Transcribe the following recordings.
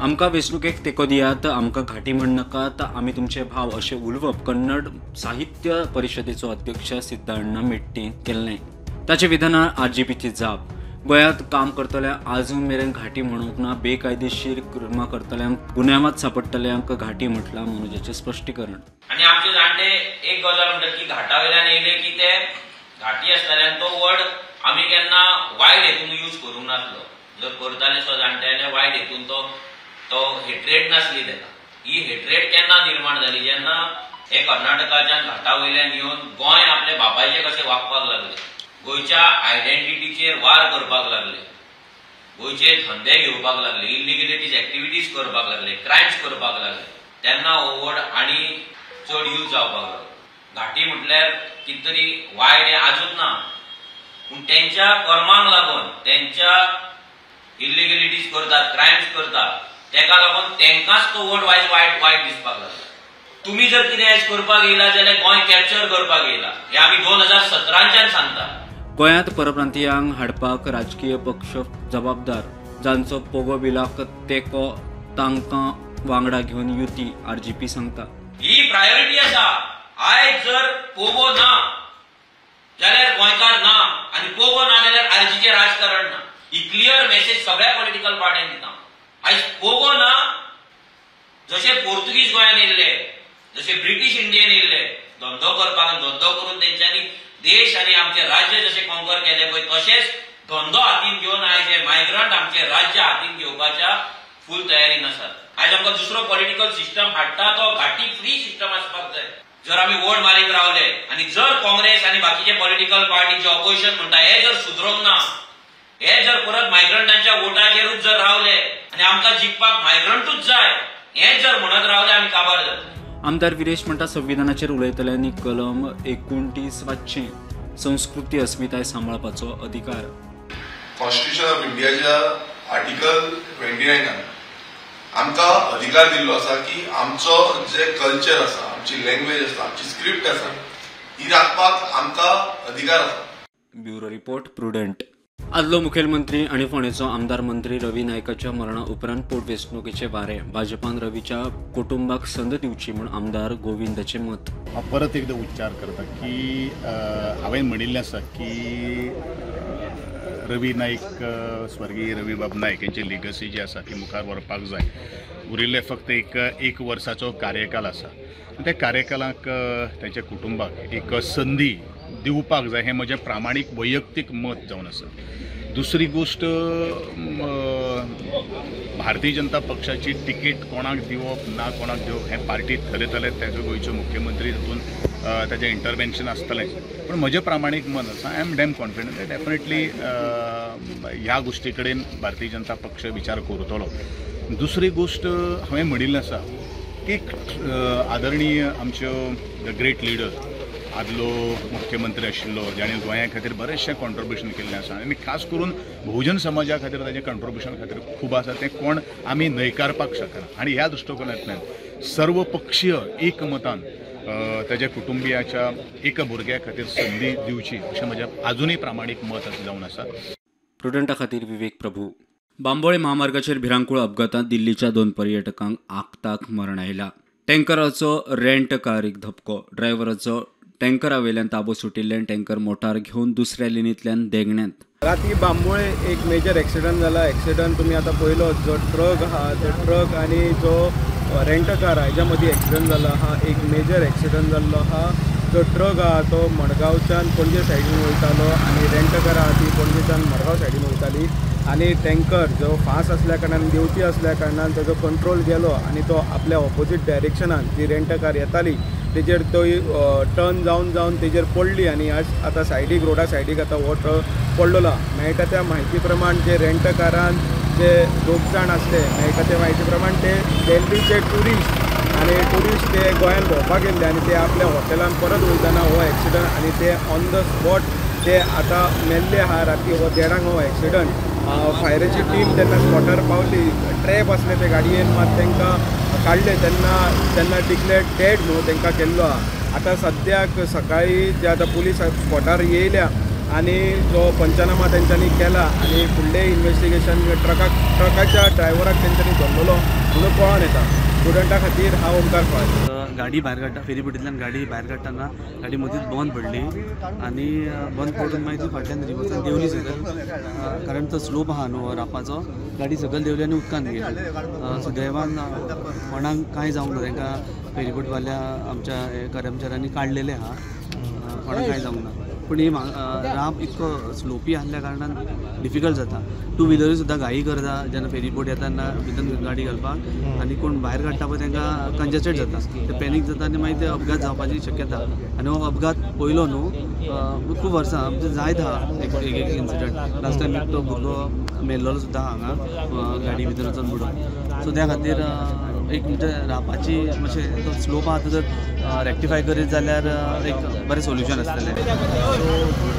आमकां वेंचणुकेक तेंको दियात, आमकां घाटी म्हणनाकात, आमी तुमचे भाव अशें उलोवप कन्नड साहित्य परिशदेचो अध्यक्ष सिद्धाण्णा मेट्टी केल्लें. ताचे विधानार आरजेपीची जाप. गोंयांत काम करतल्यांक आजून मेरेन घाटी म्हणूंक ना. बेकायदेशीर कर्मां करतल्यांक गुन्यांवांत सांपडटल्यांक घाटी म्हटलां मनोजाचें स्पश्टीकरण. आनी आमचे जाणटे एक गजाल म्हणटात की घाटा वयल्यान येयले की ते घाटी आसतल्यांक तो वर्ड आमी केन्ना वायट हेतून यूज करूंक नासलो. जर करताले सो जाणट्याले वायट हेतून तो हेट्रेड नासली तेका. ही हेट्रेड केन्ना निर्माण जाली जेन्ना हे कर्नाटकाच्यान घाटा वयल्यान येवन गोंय आपले बापायचे कशें वागपाक लागले, गोंयच्या आयडेंटिटीचेर वार करपाक लागले, गोंयचे धंदे घेवपाक लागले, इलिगलिटीज एक्टिविटीज करपाक लागले, क्रायम्स करपाक लागले, तेन्ना हो वर्ड आनी चड यूज जावपाक लागलो. घाटी म्हटल्यार कितें तरी वायट हें आजून ना, पूण तेंच्या कर्मांक लागून तेंच्या इलिगलिटीज करतात, क्रायम्स करतात, तेका लागून तेंकाच तो वर्ड वायट दिसपाक लागला. तुम्ही जर कितें हें करपाक येयला जाल्यार गोंय कॅप्चर करपाक येयला, हे आमी 2017च्यान सांगता. गोंयांत परप्रांतीयांक हाडपाक राजकीय पक्ष जबाबदार, जांचो पोगो बिलाक तेंको तांकां वांगडा घेवन युती, आरजेपी सांगता. ही प्रायोरिटी आसा. आयज जर पोगो ना जाल्यार गोंयकार ना, आनी पोगो ना जाल्यार आरजीचें राजकारण ना. ही क्लियर मेसेज सगळ्या पॉलिटिकल पार्ट्यांक दिता. आयज पोगो ना, जशे पोर्तुगीज गोंयान येयल्ले, जशे ब्रिटीश इंडियेन येयल्ले धंदो करपाक, धंदो करून तेंच्यांनी देश आनी आमचे राज्य जशे कॉन्कर केले पळय, तशेंच धंदो हातीन घेवन आयज हे मायग्रंट आमचे राज्य हातीन घेवपाच्या फूल तयारीन आसात. आयज आमकां दुसरो पॉलिटिकल सिस्टम हाडटा तो घाटी फ्री सिस्टम आसपाक जाय. जर आमी वोट मारीत रावले आनी जर काँग्रेस आनी बाकीचे पॉलिटिकल पार्टीचे ऑपोजिशन म्हणटा हे जर सुदरोंक ना, हे जर परत मायग्रंटांच्या वोटाचेरूच जर रावले आनी आमकां जिखपाक मायग्रंटूच जाय हें जर म्हणत रावले आमी काबार जातले. आमदार विरेश म्हणटा संविधानाचेर उलयतल्यांनी कलम 29 वाचचें. संस्कृती अस्मिताय सांबाळपाचो अधिकार. कॉन्स्टिट्यूशन ऑफ इंडियाच्या आर्टिकल 29 आमकां अधिकार दिल्लो आसा की आमचो जे कल्चर आसा, आमची लँग्वेज आसा, आमची स्क्रिप्ट आसा, ही राखपाक आमकां अधिकार आसा. Bureau report prudent. आदलो मुखेलमंत्री आनी फोंडेचो आमदार मंत्री रवी नायकाच्या मरणा उपरांत पोटवेंचणुकेचे वारें. भाजपान रवीच्या कुटुंबाक संद दिवची म्हूण आमदार गोविंदाचें मत. हांव परत एकदां उच्चार करता की हांवें म्हणिल्लें आसा की रवी नाईक, स्वर्गीय रवी बाब नाईक यांची लिगसी जी आसा ती मुखार व्हरपाक जाय. उरिल्ले फक्त एक वर्साचो कार्यकाल आसा. त्या कार्यकालाक तांच्या कुटुंबाक एक संदी दिवपाक जाय हें म्हजें प्रामाणीक वैयक्तीक मत जावन आसा. दुसरी गोष्ट, भारतीय जनता पक्षाची तिकेट कोणाक दिवप ना कोणाक दिवप हें पार्टीत ठरयतले, तेजो गोंयचो मुख्यमंत्री तातूंत ताचें इंटरवेन्शन आसतलें. पण म्हजें प्रामाणीक मत आसा, I am dam confident that definitely ह्या गोश्टी कडेन भारतीय जनता पक्ष विचार करतलो. दुसरी गोश्ट हांवें म्हणिल्लें आसा की आदरणीय आमच्यो द ग्रेट लिडर, आदलो मुख्यमंत्री आशिल्लो जाणें गोंया खातीर बरेचशें कॉन्ट्रिब्युशन केल्लें आसा आनी खास करून बहुजन समाजा खातीर ताचें कॉन्ट्रिब्युशन खातीर खूब आसा. तें कोण आमी न्हयकारपाक शकना. आनी ह्या दृश्टिकोनांतल्यान सर्वपक्षीय एकमतान ताच्या कुटुंबियाच्या एका भुरग्या खातीर संदी दिवची अशें म्हजें आजुनूय प्रामाणीक मत जावन आसा. प्रुडंटा खातीर विवेक प्रभू. बांबोळे महामार्गाचेर भिरांकूळ अपघातांत दिल्लीच्या 2 पर्यटकांक आगताक मरण आयलां. टँकराचो रेंट कारीक धपको. ड्रायव्हराचो टँकरा वयल्यान ताबो सुटिल्ल्यान टँकर मोटार घेवन दुसऱ्या लेनींतल्यान देगण्यांत. राती बांबोळे एक मेजर एक्सिडंट जाला. एक्सिडंट तुमी आतां पळयलो, जो ट्रक आहा तो ट्रक आनी जो रेंट कार आहा हेच्या मदीं एक्सिडंट जालो आहा. एक मेजर एक्सिडंट जाल्लो आहा. जो ट्रक आहा तो मडगांवच्यान पणजे सायडीन वयतालो आनी रेंट कार आहा ती पणजेच्यान मडगांव सायडीन वयताली. आनी टँकर जो फास्ट असल्या कारणान, देंवती असल्या कारणान ताजो कंट्रोल गेलो आनी तो आपल्या ऑपोजीट डायरेक्शनान जी रेंट कार येताली तेजेर तो टर्न जावन तेजेर पडली आनी आतां सायडीक, रोडा सायडीक आतां हो पडलेलो. मेळटा त्या म्हायती प्रमाण जे रेंट कारान जे 2 जाण आसले, मेळटा त्या म्हायती प्रमाण ते दिल्लीचे ट्युरिस्ट आनी ट्युरिस्ट ते गोंयान भोंवपाक गेल्ले आनी ते आपल्या हॉटेलान परत वयताना हो एक्सिडंट आनी ते ऑन द स्पॉट ते आतां मेल्ले आहा. राती हो 1:30 हो एक्सिडंट. फायराची टीम तेन्ना स्पॉटार पावली. ट्रॅप आसले ते गाडयेन, मात तांकां काडले तेन्ना डिक्लेअर्ड डेड म्हणून तांकां केल्लो आहा. आतां सद्याक सकाळी जे आतां पुलीस स्पॉटार येयल्या आनी जो पंचनामा तेंच्यांनी केला आनी फुडलें इन्वेस्टिगेशन ट्रकाच्या ड्रायव्हराक तेंच्यांनी धरलेलो म्हणून पळोन येता स्टुडंटा खातीर हांव ओमकार पळयता. गाडी भायर काडटा फेरीबोटींतल्यान गाडी भायर काडटाना गाडी मदींच बंद पडली आनी बंद पडून मागीर ती फाटल्यान रिवर्सान देंवली सकयल, कारण तो स्लोप आहा न्हू रापाचो, गाडी सकयल देंवली आनी उदकान गेली. सुदैवान कोणाक कांय जावंक ना, तांकां फेरीबोटवाल्या आमच्या कर्मचाऱ्यांनी काडलेले आहा, कोणाक कांय जावंक ना. पूण ही राप इतको स्लोपी आसल्या कारणान डिफिकल्ट जाता. टू व्हिलरूय सुद्दां घाई करता जेन्ना फेरीबोट येता भितर गाडी घालपाक, आनी कोण भायर काडटा पळय तांकां कंजेस्टेड जाता, ते पॅनीक जाता आनी मागीर ते अपघात जावपाची शक्यता. आनी हो अपघात पयलो न्हू खूब वर्सां म्हणजे जायत आहा एक इन्सिडंट. लास्ट टायम एक तो भुरगो मेल्लोलो सुद्दां हांगा गाडी भितर वचून बुडोन. सो त्या खातीर एक म्हणजे रापाची मातशें तो स्लोप आहा तो जर रेक्टिफाय करीत जाल्यार एक बरें सोल्युशन आसतलें.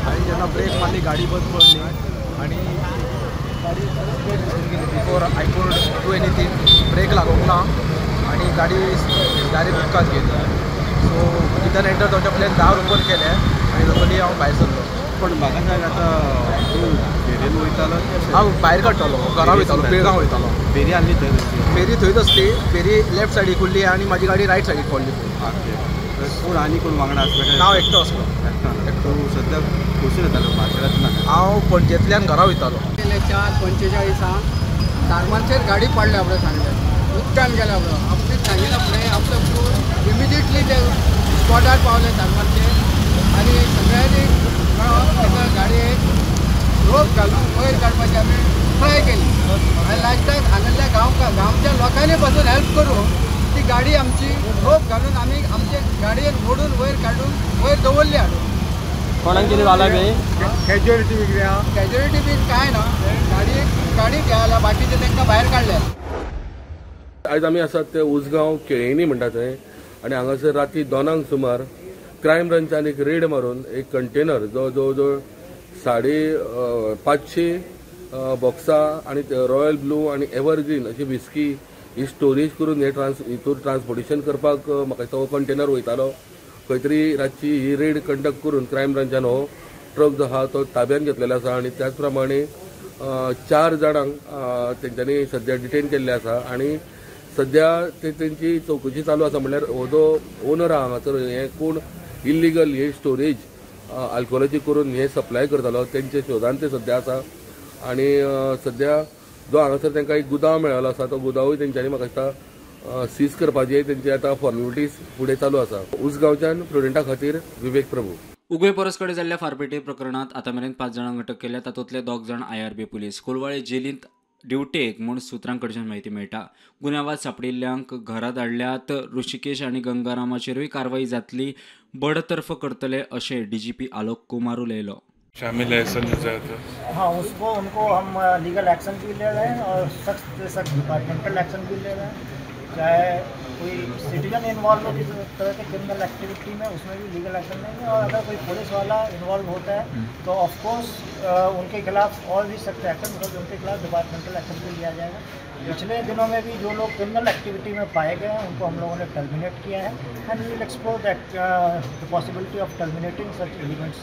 हांवें जेन्ना ब्रेक मारली गाडी बंद पडली आनी गाडी before I could do anything brake लागूंक ना आनी गाडी डायरेक्ट उदकांत गेली. सो भितर एंटर जावच्या पयलीं दार ओपन केलें आनी तसोली हांव भायर सरलो. पण म्हाका सांग आतां तूं फेरयेन वयतालो? हांव भायर काडटालो, घरा वयतालो, बेळगांव वयतालो. फेरी आसली थंय? फेरी थंयच आसली, फेरी लेफ्ट सायडीक उरली आनी म्हाजी गाडी रायट सायडीक पडली. पूण आनी कोण वांगडा आसलो? हांव एकटो आसलो. तूं सद्या खोसून येतालो मार्शेलांतल्यान? हांव पणजेंतल्यान घरा वयतालो. 4:45 दारमांचेर गाडी पडल्या आपल्या सांगलें, उदकान गेल्या आपलो. आपणें सांगितलं फुडें आपलो इमिजिएटली ते स्पॉटार पावले दारमांचेर आनी सगळ्यांनी ताका गाडयेक रोप घालून वयर काडपाची आमी ट्राय केली आनी लास्टाक हांगासल्या गांवच्या लोकांनी पासून हेल्प करून ती गाडी आमची रोप घालून आमी आमचे गाडयेन ओडून वयर काडून वयर दवरली हाडून. कोणाक कितें जालां बी? कॅज्युअलिटी वेगळी आहा? कॅज्युअलिटी बी कांय ना, गाडी घ्यायला बाकीचे तांकां भायर काडले. आयज आमी आसात ते उसगांव केळेनी म्हणटा थंय, आनी हांगासर राती 2 सुमार क्रायम ब्रांचान एक रेड मारून एक कंटेनर जवळ जवळ 550 बॉक्सां आनी रॉयल ब्लू आनी एव्हरग्रीन अशी विस्की ही स्टोरेज करून हितूर ट्रान्सपोर्टेशन करपाक म्हाका तो कंटेनर वयतालो. खंय तरी रातची ही रेड कंडक्ट करून क्रायम ब्रांचान हो ट्रक जो आहा तो ताब्यात घेतलेलो आसा आनी त्याच प्रमाणे 4 जाणांक तेंच्यांनी सद्या डिटेन केल्ले आसा आनी सद्या तेंची चवकशी चालू आसा. म्हणल्यार हो जो ओनर आहा हांगासर हे कोण इल्लिगल हे स्टोरेज अल्कोहोलाची करून हे सप्लाय करतालो तेंचे शोधान ते सद्या आसा. आनी सद्या जो हांगासर तांकां एक गुदाव मेळ्ळो आसा तो गुदावूय तेंच्यांनी म्हाका दिसता सीज करपाची तेंची आतां फॉर्मेलिटीज फुडें चालू आसा. उसगांवच्यान प्रुडंटा खातीर विवेक प्रभू. उगवे परसकडे जाल्ल्या फारपेटे प्रकरणात आतामेरेन 5 जाणांक अटक केल्या, तातूंतले 2 जाण IRB पुलीस. कोलवाळे जेलींत ड्युटेक म्हूण सुत्रांकडच्यान म्हायती मेळटा. गुन्यांवात सांपडिल्ल्यांक घरा धाडल्यात. ऋषिकेश आनी गंगारामाचेरूय कारवाई जातली. बडतर्फ करतले अशें DGP आलोक कुमार उलयलो. शामिल है संजय? हाँ, उनको हम लीगल एक्शन भी ले रहे हैं और सख्त से सख्त डिपार्टमेंटल एक्शन भी ले रहे हैं. चाहे कोई सिटीजन इन्वॉल्व हो किसी तरह के क्रिमिनल एक्टिविटी में, उसमें भी लीगल एक्शन लेंगे. और अगर कोई पुलिस वाला इन्वॉल्व होता है तो ऑफकोर्स उनके खिलाफ और भी सख्त एक्शन, मतलब उनके खिलाफ डिपार्टमेंटल एक्शन भी लिया जाएगा. पिछले दिनों में भी जो लोग क्रिमिनल एक्टिविटी में पाए गए हैं उनको हम लोगों ने टर्मिनेट किया है and we will explore that the possibility of terminating such elements.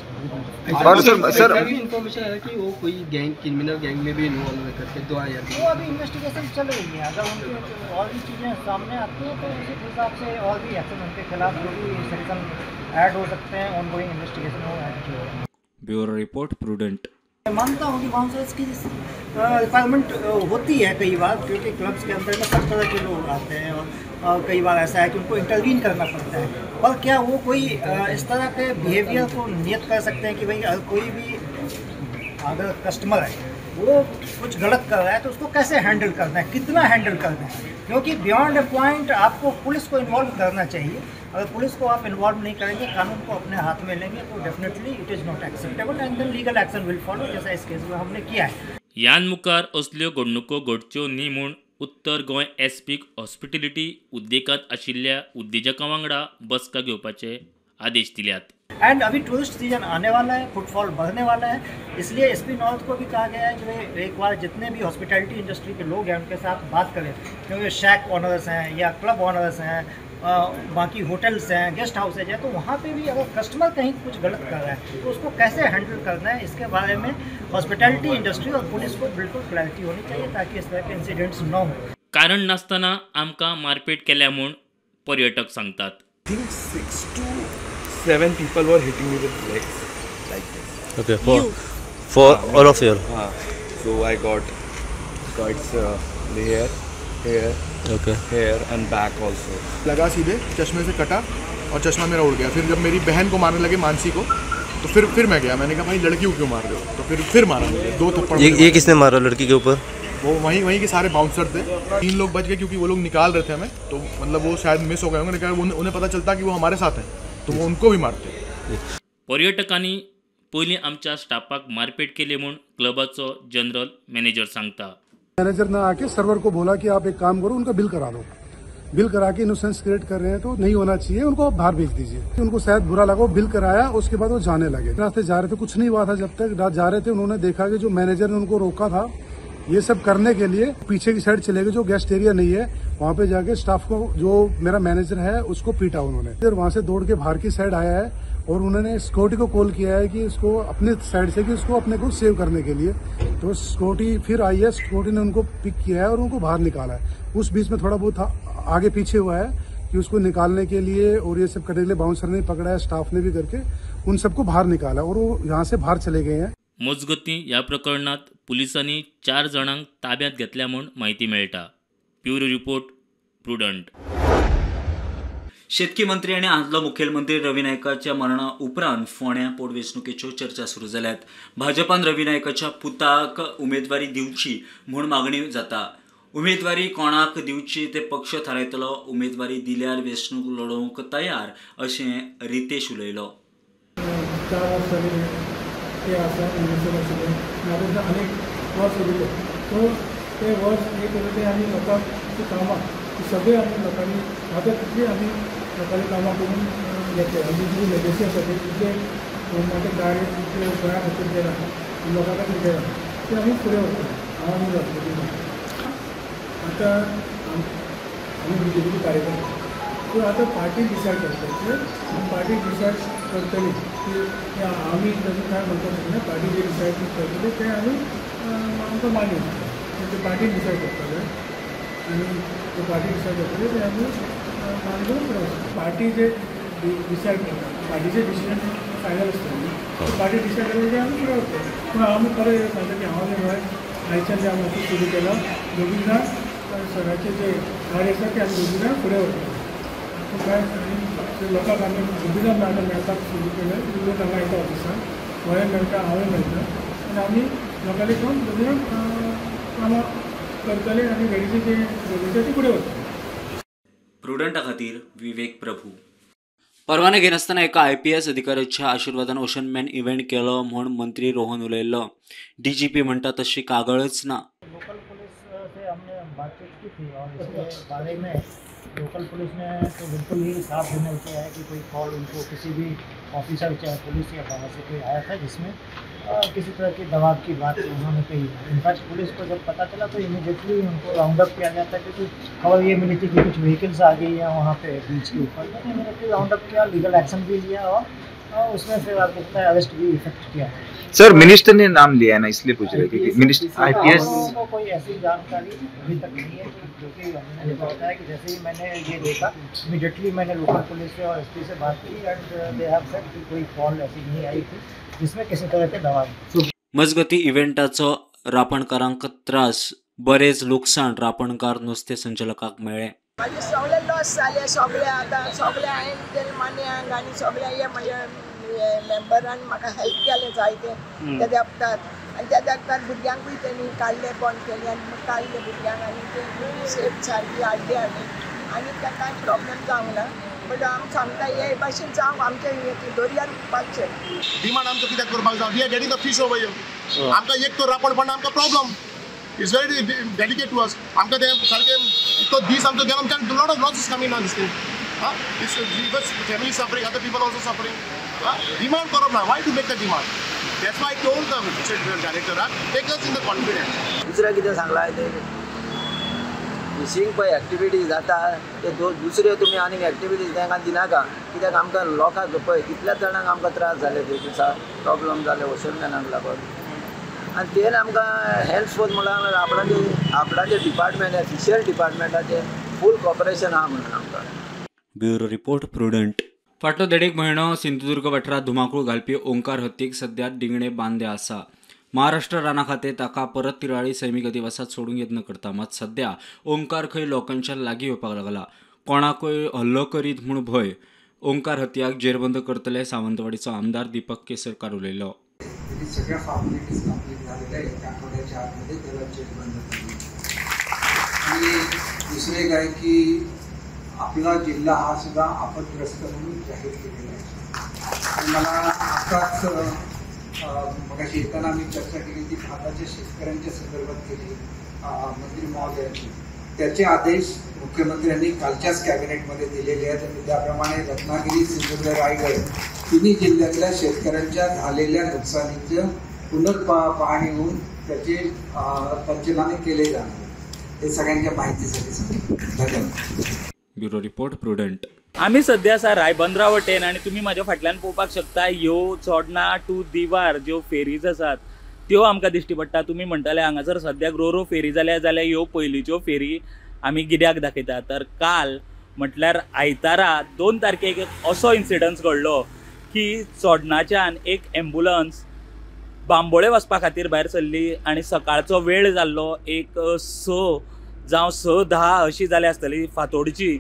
Sir अभी इन्फॉर्मेशन आया कि वो कोई गैंग, क्रिमिनल गैंग में भी इन्वॉल्व है करके 2000 वो अभी इन्वेस्टिगेशन चल रही है. अगर उनकी और भी चीज़ें सामने आती हैं तो उसी हिसाब से और भी एक्शन उनके खिलाफ जो भी सेक्शन ऐड हो सकते हैं ऑन गोइंग इन्वेस्टिगेशन में ऐड किए जाएंगे. Bureau report prudent. मानता हूँ कि बाउंसर्स की रिक्वायरमेंट होती है कई बार, क्योंकि क्लब्स के अंदर में सब तरह के लोग आते हैं और कई बार ऐसा है कि उनको इंटरवीन करना पड़ता है. पर क्या वो कोई इस तरह के बिहेवियर को नियत कर सकते हैं कि भाई कोई भी अगर कस्टमर है वो कुछ गलत कर रहा है तो उसको कैसे हैंडल करना है, कितना हैंडल करना है? क्योंकि बियॉन्ड ए पॉइंट आपको पुलिस को इन्वॉल्व करना चाहिए. अगर पुलिस को आप इन्वॉल्व नहीं करेंगे, कानून को अपने हाथ में लेंगे तो definitely it is not acceptable and then legal action will follow, जैसा इस केस में हमने किया है. यान मुखार असल्यो घडणुको घडच्यो न्ही म्हूण उत्तर गोंय एसपीक हॉस्पिटॅलिटी उद्देगांत आशिल्ल्या उद्देजकां वांगडा बसका घेवपाचे आदेश दिल्यात. एंड अभी टूरिस्ट सीजन आने वाला है, फुटफॉल बढ़ने वाला है, इसलिए एसपी नॉर्थ को भी कहा गया है कि वे एक बार जितने भी हॉस्पिटैलिटी इंडस्ट्री के लोग हैं उनके साथ बात करें, क्योंकि शैक ऑनर्स हैं या क्लब ऑनर्स हैं, बाकी होटल्स हैं, गेस्ट हाउसेज हैं, तो वहाँ पे भी अगर कस्टमर कहीं कुछ गलत कर रहा है तो उसको कैसे हैंडल करना है, इसके बारे में हॉस्पिटैलिटी इंडस्ट्री और पुलिस को बिल्कुल क्लैरिटी होनी चाहिए ताकि इस तरह के इंसिडेंट्स न हो. कारण नासतना आमकां मारपेट केल्या म्हूण पर्यटक सांगतात. I think 6 to 7 people were hitting me with legs like this. Okay, for all of you. So I got cuts here, Okay. here and back also. लगा सीधे, चश्मे से कटा और चश्मा मेरा उड़ गया. फिर जब मेरी बहन को मारने लगे, मानसी को, तो फिर मैं गया. मैंने कहा भाई लड़की को क्यों मार रहे हो? तो फिर मारा मुझे 2 थप्पड़. ये किसने मारा लड़की के ऊपर? वो वहीं के सारे बाउंसर थे. 3 लोग बच गए क्योंकि वो लोग निकाल रहे थे हमें, तो मतलब वो शायद मिस हो गए होंगे. उन्हें पता चलता कि वो हमारे साथ हैं तो वो उनको भी मारते. पर्यटकांनी पयलीं आमच्या स्टाफाक मारपेट केली म्हूण क्लबाचो जनरल मॅनेजर सांगता. मैनेजर ने आके सर्वर को बोला कि आप एक काम करो, उनका बिल करा दो. बिल करा के इनोसेंस क्रिएट कर रहे हैं तो नहीं होना चाहिए, उनको बाहर भेज दीजिए. उनको शायद बुरा लगा, बिल कराया, उसके बाद वो जाने लगे. रास्ते जा रहे थे, कुछ नहीं हुआ था. जब तक जा रहे थे उन्होंने देखा कि जो मैनेजर ने उनको रोका था ये सब करने के लिए, पीछे की साइड चले गए जो गेस्ट एरिया नहीं है, वहाँ पे जाके स्टाफ को, जो मेरा मैनेजर है उसको पीटा उन्होंने. फिर वहाँ से दौड़ के बाहर की साइड आया है और उन्होंने सिक्योरिटी को कॉल किया है कि इसको अपने साइड से, कि इसको अपने को सेव करने के लिए. तो सिक्योरिटी फिर आई है, सिक्योरिटी ने उनको पिक किया है और उनको बाहर निकाला है. उस बीच में थोड़ा बहुत आगे पीछे हुआ है कि उसको निकालने के लिए और ये सब करने के लिए बाउंसर ने पकड़ा है, स्टाफ ने भी करके उन सबको बाहर निकाला और वो यहाँ से बाहर चले गए हैं. मजगतीं ह्या प्रकरणात पुलिसांनी 4 जाणांक ताब्यांत घेतल्या म्हूण माहिती मेळटा. Bureau report, prudent. शेतकी मंत्री आणि आदलो मुखेलमंत्री रवी नायकाच्या मरणा उपरांत फोंड्या पोटवेंचणुकेच्यो चर्चा सुरू जाल्यात. भाजपान रवी नायकाच्या पुताक उमेदवारी दिवची म्हूण मागणी जाता. उमेदवारी कोणाक दिवची ते पक्ष थारायतलो. उमेदवारी दिल्यार वेंचणूक लडोवंक तयार अशें रितेश उलयलो. 4 वर्स जाली ते आसा आशिल्ले, नाजाल्यार आनीक वर्स उरले. सो ते वर्स एक उरले आनी लोकांची कामां सगळे आमी लोकांनी आतां कितली आमी लोकांनी कामां करून घेतले. आमी जी लेगसी आसा ती कितले गव्हर्मेंटाचे कार्य कितले गोंया खातीर केलां, लोकां खातीर केलां, ते आमी फुडें व्हरतले. हांव आमी जातली. आतां आमी बीजेपीचे कार्यकर्ते, सो आतां पार्टी डिसायड करपाचें. पार्टी डिसायड करतली की आमी तशें काय म्हणटा ना, पार्टी जे डिसायड करतली ते आमी आमकां मान्य. ते पार्टी डिसायड करतले आनी ते पार्टी डिसायड करतली ते आमी मानून फुडें वचतले. पार्टी जे डिसायड करता, पार्टीचे डिसिजन फायनल आसता न्ही, पार्टी डिसायड करता ते आमी फुडें वरतले. पूण आमी खरें सांगता की हांव न्हय, आयच्यान जे आमी ऑफीस सुरू केलां, दोगूय जाण सगळ्याचे जे कार्य आसा ते आमी दोगूय जाण फुडें वरतले. काय लोकांक आमी दोगूय जाण मेळपाक सुरू केलें. लोक हांगा येता ऑफिसान, गोंय मेळटा, हांवूय मेळटा आनी आमी लोकांनी कोण दोगूय जाण कामां करतले आनी घडीचे जे गरजेचे ते फुडें वरतले. प्रुडंटा खातीर विवेक प्रभू. परवाने घेनासतना एका IPS अधिकाऱ्याच्या आशिर्वादान ओशनमॅन इव्हेंट केलो म्हूण मंत्री रोहन उलयल्लो. DGP म्हणटा तशी कागळच ना. लोकल पुलिस से हमने बातचीत की थी और इसके बारे में लोकल पुलिस ने तो बिल्कुल ही साफ देने को है कि कोई कॉल उनको किसी भी ऑफिसर चाहे पुलिस या बाहर से कोई आया था जिसमें किसी तरह के दबाव की बात उन्होंने कही. इनफैक्ट पुलिस को जब पता चला तो इमीडिएटली उनको राउंड अप किया गया था, क्योंकि खबर ये मिली थी कि कुछ व्हीकल्स आ गई हैं वहाँ पे बीच के ऊपर. तो इमीडिएटली राउंड अप किया, लीगल एक्शन भी लिया और उसमें फिर आपको पता है अरेस्ट भी इफेक्ट किया. सर मिनिस्टर ने नाम लिया है ना, इसलिए पूछ रहे थे कि मिनिस्टर IPS को कोई ऐसी जानकारी अभी तक नहीं है, क्योंकि मैंने बताया कि जैसे ही मैंने ये देखा इमीडिएटली मैंने लोकल पुलिस से और SP से बात की एंड दे हैव सेड कि कोई कॉल ऐसी नहीं आई थी जिसमें किसी तरह के दबाव. मजगती इव्हेंटाचो रापणकारांक त्रास, बरेच लुकसाण रापणकार नुस्तें संचालकांक मेळ्ळे. माझे सगळे लॉस जाले, सगळे आतां सगळे हांवें तेल मान्यांक आनी सगळे हे म्हज्या मेंबरान म्हाका हेल्प केलें जायते ते देंपतात. आनी त्या देंपतात भुरग्यांकूय तेणी काडले, बंद केले आनी काडले भुरग्यांक आनी ते सेफ सारकी हाडली आनी ताका कांय प्रॉब्लेम जावंक ना. बट आमी सांगता हे भाशेन जावं आमचे दर्यार उठपाचें. डिमांड आमकां कित्याक करपाक जाय? We are getting the fish over here. आमकां एक तो रापण पडना आमकां problem. It's very delicate to us. आमकां ते सारकें इतलो दीस आमचो गेलो, आमच्यान लॉट ऑफ लॉसेस कमींग ना दिसता. It's family suffering, other people also suffering. Demand करप ना. Why to make the demand? That's why told the director take us in the confidence. दुसऱ्या कितें सांगलां ते फिशींग पळय एक्टिविटी जाता ते दुसऱ्यो तुमी आनीक एक्टिविटीज तांकां दिनाका. कित्याक आमकां लोकांक पळय कितल्याच जाणांक आमकां त्रास जाले ते दिसा, प्रॉब्लम जाले ओशनमॅनाक लागून. आनी तेन आमकां हेल्पफूल म्हळ्यार आपणाचें डिपार्टमेंट फिशर डिपार्टमेंटाचें फूल कॉपरेशन आहा म्हणून आमकां. Bureau report prudent. फाटलो 1.5 म्हयनो सिंधुदुर्ग वाठारात धुमाकूळ घालपी ओंकार हत्येक सद्या दिंगणे बांदे आसा. महाराष्ट्र राना खातें ताका परत तिराळी सैमीक अधिवासात सोडूंक यत्न करता, मात सद्या ओंकार खंय लोकांच्या लागीं येवपाक लागला. कोणाकूय हल्लो करीत म्हूण भंय. ओंकार हत्याक जेरबंद करतले सावंतवाडीचो आमदार दीपक केसरकार उलयलो. सगळ्या फॉर्मॅलिटीज कंप्लीट झालेल्या आहेत. त्या आठवड्याच्या आतमध्ये त्याला जेरबंद केली. आणि दुसरे काय की आपला जिल्हा हा सुद्धा आपत्ग्रस्त म्हणून जाहीर केलेला आहे. आणि मला आताच मगाशी येताना आम्ही चर्चा केली की भारताच्या शेतकऱ्यांच्या संदर्भात केली मंत्री महोदयांनी. त्याचे आदेश मुख्यमंत्र्यांनी कालच्याच कॅबिनेटमध्ये दिलेले आहेत आणि त्याप्रमाणे रत्नागिरी, सिंधुदुर्ग, रायगड तिन्ही जिल्ह्यातल्या शेतकऱ्यांच्या झालेल्या नुकसानीचं पुनर्पाहणी होऊन त्याचे पंचनामे केले जाणार. हे सगळ्यांच्या माहितीसाठी सांगितलं. धन्यवाद. Bureau report prudent. आमी सध्या आसा रायबंदरा वटेन आनी तुमी म्हाज्या फाटल्यान पळोवपाक शकता ह्यो चोडणा टू दिवार ज्यो फेरीज आसात त्यो आमकां दिश्टी पडटा. तुमी म्हणटाले हांगासर सद्याक रो फेरी जाल्यार ह्यो पयलींच्यो फेरी आमी कित्याक दाखयता. तर काल म्हटल्यार आयतारा 2 तारखेक एक असो इन्सिडन्स घडलो की चोडणाच्यान एक एम्बुलन्स बांबोळे वचपा खातीर भायर सरली आनी सकाळचो वेळ जाल्लो एक 6 जावं 6:10 अशी जाली आसतली फातोडची.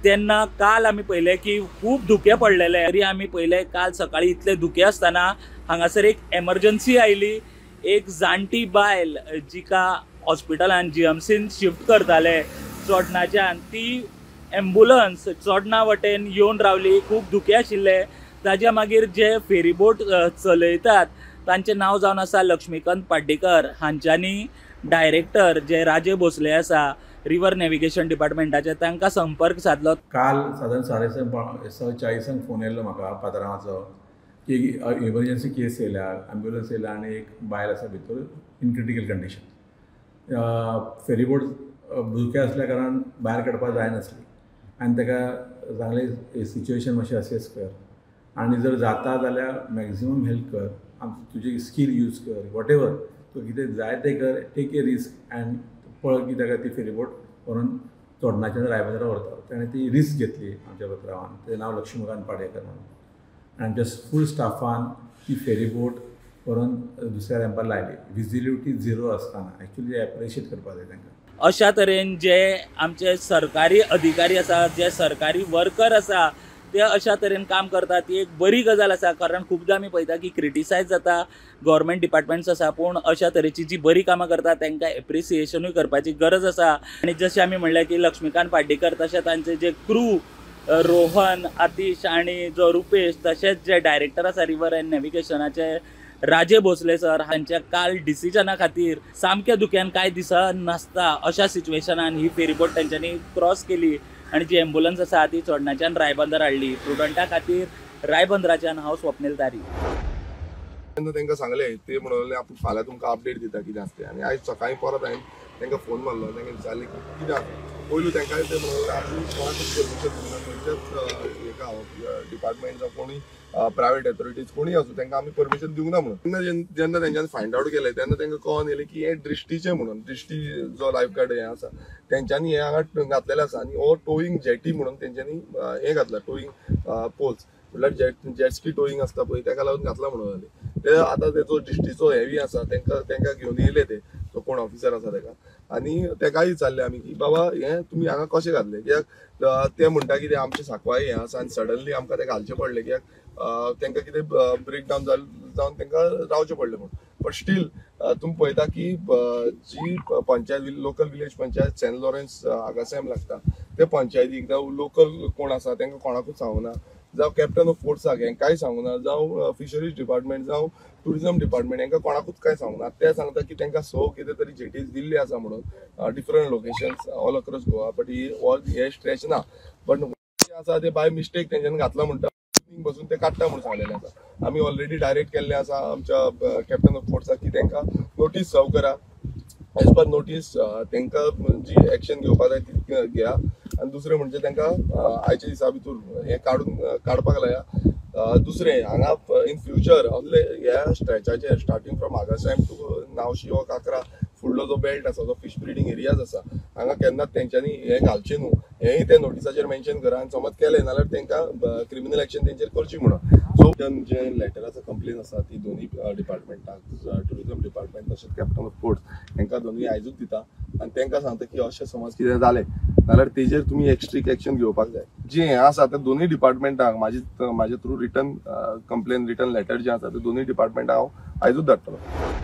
तेन्ना काल आमी पळयलें की खूब धुकें पडलेले. तरी आमी पळयलें काल सकाळी इतले धुकें आसतना हांगासर एक एमर्जन्सी आयली. एक जाणटी बायल जिका हॉस्पिटलान GMCन शिफ्ट करताले चोडणाच्यान, ती एम्बुलन्स चोडणा वटेन येवन रावली. खूब धुकें आशिल्ले. ताज्या मागीर जे फेरीबोट चलयतात तांचें नांव जावन आसा लक्ष्मीकांत पाड्डेकर. हांच्यांनी डायरेक्टर जे राजे भोसले आसा रिवर नॅव्हिगेशन डिपार्टमेंटाचे तांकां संपर्क साधलो. काल साधारण 6:40 फोन येयल्लो म्हाका पात्रांवाचो की इमर्जन्सी केस येयल्या, ॲम्ब्युलन्स येयल्या आनी एक बायल आसा भितर इन क्रिटिकल कंडिशन. फेरीबोट धुकें आसल्या कारण भायर काडपाक जायनासली आनी ताका सांगलें सिच्युएशन मातशें असेस कर आनी जर जाता जाल्यार मॅक्झिमम हेल्प कर, तुजें स्कील यूज कर, वॉट एवर तूं कितें जाय तें कर, टेक ए रिस्क एंड पळय की ताका ती फेरीबोट व्हरून चोडणाच्यान रायबंदरा व्हरता. ताणें ती रिस्क घेतली आमच्या पात्रांवान. तेजें नांव लक्ष्मीकांत पाडेकर म्हणून. आनी आमच्या फूल स्टाफान ती फेरीबोट व्हरून दुसऱ्या रॅम्पार लायली. विजिबिलिटी 0 आसतना. एक्चुली एप्रिशिएट करपाक जाय तांकां. अशा तरेन जे आमचे सरकारी अधिकारी आसा, जे सरकारी वर्कर आसा, ते अशा तरेन काम करतात ती एक बरी गजाल आसा. कारण खुबदां आमी पळयता की क्रिटिसायज जाता गव्हर्मेंट डिपार्टमेंट्स आसा, पूण अशा तरेची जी बरी कामां करता तांकां एप्रिसिएशनूय करपाची गरज आसा. आनी जशें आमी म्हणलें की लक्ष्मीकांत पाड्डेकर तशें तांचे जे क्रू रोहन, आतिश आनी जो रुपेश, तशेंच जे डायरेक्टर आसा river end नॅव्हिगेशनाचे Raje Bhosale sir, हांच्या काल डिसिजना खातीर सामक्या धुक्यान कांय दिसा नासता अशा सिच्युएशनान ही फेरीबोट तांच्यांनी क्रॉस केली आनी जी एम्बुलन्स आसा ती चोडणाच्यान रायबंदर हाडली. प्रुडंटा खातीर रायबंदराच्यान हांव स्वप्नील तारी. तेन्ना तांकां सांगलें, ते म्हणले आपूण फाल्यां तुमकां अपडेट दिता कितें आसा तें. आनी आयज सकाळीं परत हांवें तांकां फोन मारलो. तांकां विचारलें की कितें आसा. पयलू तांकां ते म्हणले आपूण कोणाकूच परमिशन दिना, खंयच्याच हेका डिपार्टमेंट जावं कोणी प्रायवेट ऑथॉरिटीज कोणी आसूं तांकां आमी परमिशन दिवंक ना म्हणून. जेन्ना तेंच्यांनी फायंड आवट केलें तेन्ना तांकां कळोन येलें की हें दृश्टीचें म्हणून. दृश्टी जो लायफ गार्ड हें आसा तेंच्यांनी हें हांगा घातलेलें आसा आनी हो टोईंग जेटी म्हणून तेंच्यांनी हें घातलां, टोईंग पोल्स म्हटल्यार जेटस्की टोईंग आसता पळय ताका लागून घातला म्हणून जालें. ते आतां तेचो दृश्टीचो हेवी आसा तांकां घेवन येयले ते, तो कोण ऑफिसर आसा ताका. आनी ताकाय विचारलें आमी की बाबा हें तुमी हांगा कशें घातलें, कित्याक ते म्हणटा की आमचें सांकवाळे हें आसा आनी सडनली आमकां तें घालचें पडलें, कित्याक तांकां कितें ब्रेकडावन जावन तांकां रावचें पडलें म्हणून. बट स्टील तुमी पळयता की जी panchayat local village panchayat Saint Lawrence Agassaim लागता ते पंचायतीक जावं लोकल कोण आसा तांकां कोणाकूच सांगूना, जावं कॅप्टन ऑफ फोर्साक हेंकांय सांगूना, जावं फिशरीज डिपार्टमेंट जावं टुरिजम डिपार्टमेंट हेंकां कोणाकूच कांय सांगूना. ते सांगता की तांकां कितें तरी जेटीज दिल्ली आसा म्हणून different locations all across Goa. But हे स्ट्रेच ना. बट आसा ते बाय मिस्टेक तेंच्यांनी घातला म्हणटा बसून ते काडटा म्हणून सांगलेलें आसा. आमी ऑलरेडी डायरेक्ट केल्लें आसा आमच्या कॅप्टन ऑफ फोर्साक की तांकां नोटीस सर्व करा. एज पर नोटीस तांकां जी एक्शन घेवपाक जाय ती घेया. आनी दुसरें म्हणजे तांकां आयच्या दिसा भितर हें काडपाक लाया. दुसरें हांगा इन फ्युचर असले ह्या स्ट्रेचाचेर स्टार्टींग फ्रॉम आगासॅम टू नावशी हो काकरा फुडलो जो बेल्ट आसा जो फिश ब्रिडींग एरियाज आसा हांगा केन्नाच तेंच्यांनी हे घालचे न्हू, हेय ते नोटिसाचेर मेन्शन करा आनी समज केले जाल्यार तांकां क्रिमिनल एक्शन तेंचेर करची म्हणून. सो जे लेटर आसा कंप्लेन आसा ती दोनूय डिपार्टमेंटाक टुरिझम डिपार्टमेंट तशेंच कॅप्टन ऑफ पोर्ट्स हांकां दोनूय आयजूच दिता आनी तांकां सांगता की अशें समज कितें जालें जाल्यार तेजेर तुमी एक स्ट्रिक्ट एक्शन घेवपाक जाय. जे हें आसा ते दोनूय डिपार्टमेंटाक म्हाजे through return complain return letter जें आसा ते दोनूय डिपार्टमेंटाक हांव आयजूच धाडटलो.